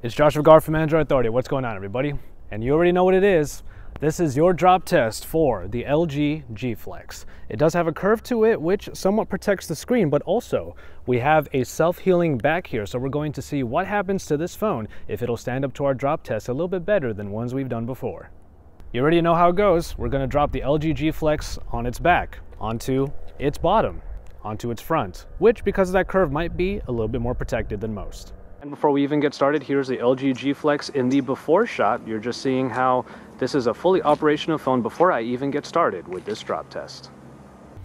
It's Joshua Gar from Android Authority. What's going on, everybody? And you already know what it is. This is your drop test for the LG G Flex. It does have a curve to it, which somewhat protects the screen, but also we have a self-healing back here. So we're going to see what happens to this phone if it'll stand up to our drop test a little bit better than ones we've done before. You already know how it goes. We're going to drop the LG G Flex on its back, onto its bottom, onto its front, which because of that curve might be a little bit more protected than most. And before we even get started, here's the LG G Flex in the before shot. You're just seeing how this is a fully operational phone before I even get started with this drop test.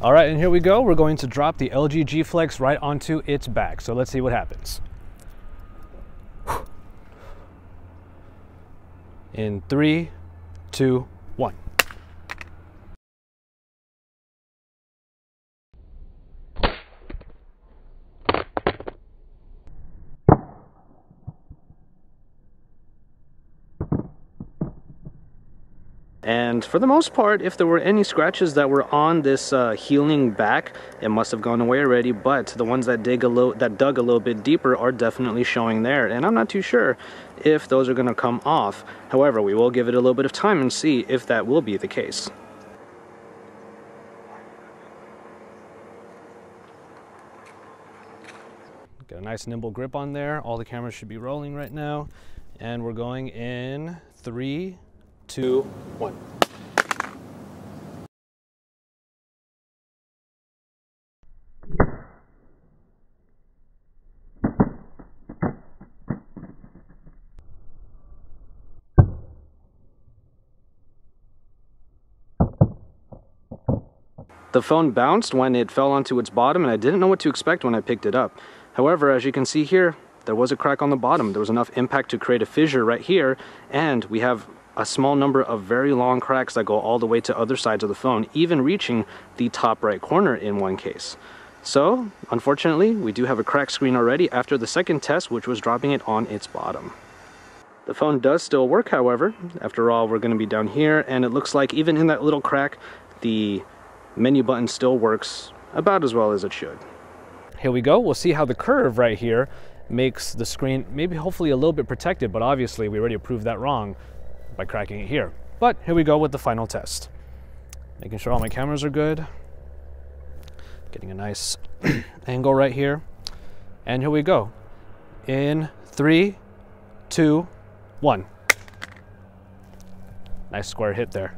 All right, and here we go. We're going to drop the LG G Flex right onto its back. So let's see what happens. In 3, 2, 1. And for the most part, if there were any scratches that were on this healing back, it must have gone away already, but the ones that dug a little bit deeper are definitely showing there, and I'm not too sure if those are going to come off. However, we will give it a little bit of time and see if that will be the case. Got a nice nimble grip on there. All the cameras should be rolling right now, and we're going in 3, 2, 1. The phone bounced when it fell onto its bottom, and I didn't know what to expect when I picked it up. However, as you can see here, there was a crack on the bottom. There was enough impact to create a fissure right here, and we have a small number of very long cracks that go all the way to other sides of the phone, even reaching the top right corner in one case. So, unfortunately, we do have a cracked screen already after the second test, which was dropping it on its bottom. The phone does still work, however. After all, we're going to be down here, and it looks like even in that little crack, the menu button still works about as well as it should. Here we go. We'll see how the curve right here makes the screen maybe hopefully a little bit protected, but obviously we already proved that wrong by cracking it here. But here we go with the final test. Making sure all my cameras are good. Getting a nice angle right here. And here we go. In 3, 2, 1. Nice square hit there.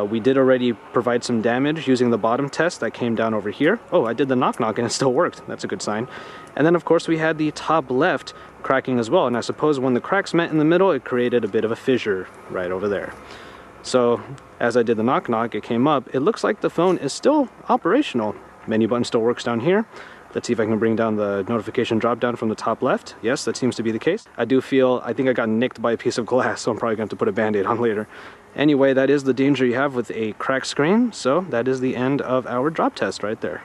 We did already provide some damage using the bottom test that came down over here. Oh, I did the knock-knock and it still worked. That's a good sign. And then, of course, we had the top left cracking as well. And I suppose when the cracks met in the middle, it created a bit of a fissure right over there. So, as I did the knock-knock, it came up. It looks like the phone is still operational. Menu button still works down here. Let's see if I can bring down the notification drop down from the top left. Yes, that seems to be the case. I think I got nicked by a piece of glass, so I'm probably going to have to put a band-aid on later. Anyway, that is the danger you have with a cracked screen, so that is the end of our drop test right there.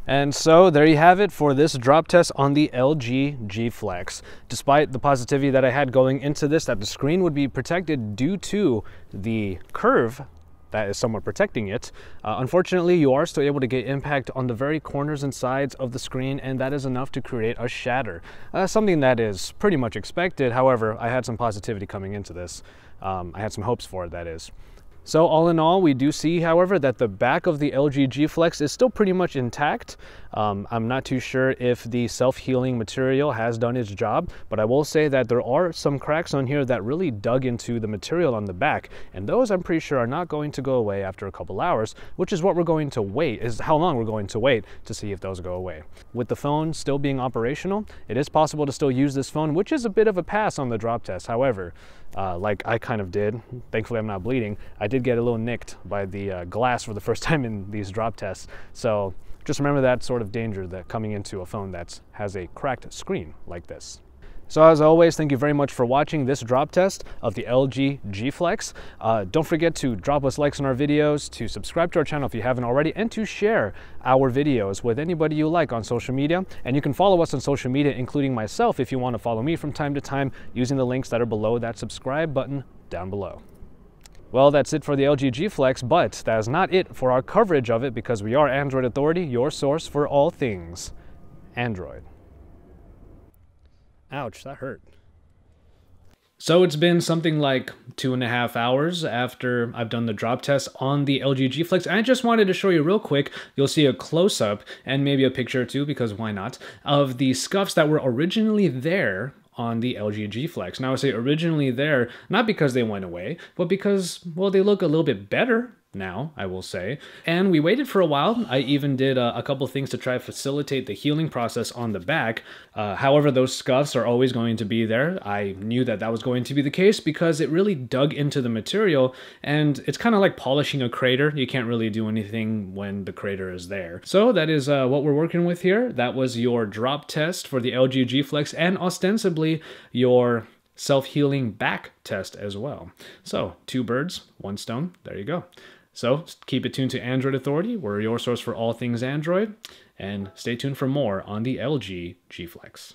And so there you have it for this drop test on the LG G Flex. Despite the positivity that I had going into this, that the screen would be protected due to the curve that is somewhat protecting it. Unfortunately, you are still able to get impact on the very corners and sides of the screen, and that is enough to create a shatter. Something that is pretty much expected. However, I had some positivity coming into this. I had some hopes for it, that is. So all in all, we do see, however, that the back of the LG G Flex is still pretty much intact. I'm not too sure if the self-healing material has done its job, but I will say that there are some cracks on here that really dug into the material on the back, and those I'm pretty sure are not going to go away after a couple hours, which is what we're going to wait, is how long we're going to wait to see if those go away. With the phone still being operational, it is possible to still use this phone, which is a bit of a pass on the drop test. However, like I kind of did, thankfully I'm not bleeding, I did get a little nicked by the glass for the first time in these drop tests. So just remember that sort of danger that coming into a phone that has a cracked screen like this. So as always, thank you very much for watching this drop test of the LG G Flex. Don't forget to drop us likes on our videos, to subscribe to our channel if you haven't already, and to share our videos with anybody you like on social media. And you can follow us on social media, including myself, if you want to follow me from time to time using the links that are below that subscribe button down below. Well, that's it for the LG G Flex, but that is not it for our coverage of it, because we are Android Authority, your source for all things Android. Ouch, that hurt. So it's been something like 2.5 hours after I've done the drop test on the LG G Flex. I just wanted to show you real quick. You'll see a close-up and maybe a picture or two, because why not, of the scuffs that were originally there on the LG G Flex. Now I say originally there, not because they went away, but because, well, they look a little bit better now, I will say. And we waited for a while. I even did a couple things to try to facilitate the healing process on the back. However, those scuffs are always going to be there. I knew that that was going to be the case because it really dug into the material, and it's kind of like polishing a crater. You can't really do anything when the crater is there. So that is what we're working with here. That was your drop test for the LG G Flex, and ostensibly your self-healing back test as well. So 2 birds, 1 stone. There you go. So keep it tuned to Android Authority. We're your source for all things Android. And stay tuned for more on the LG G Flex.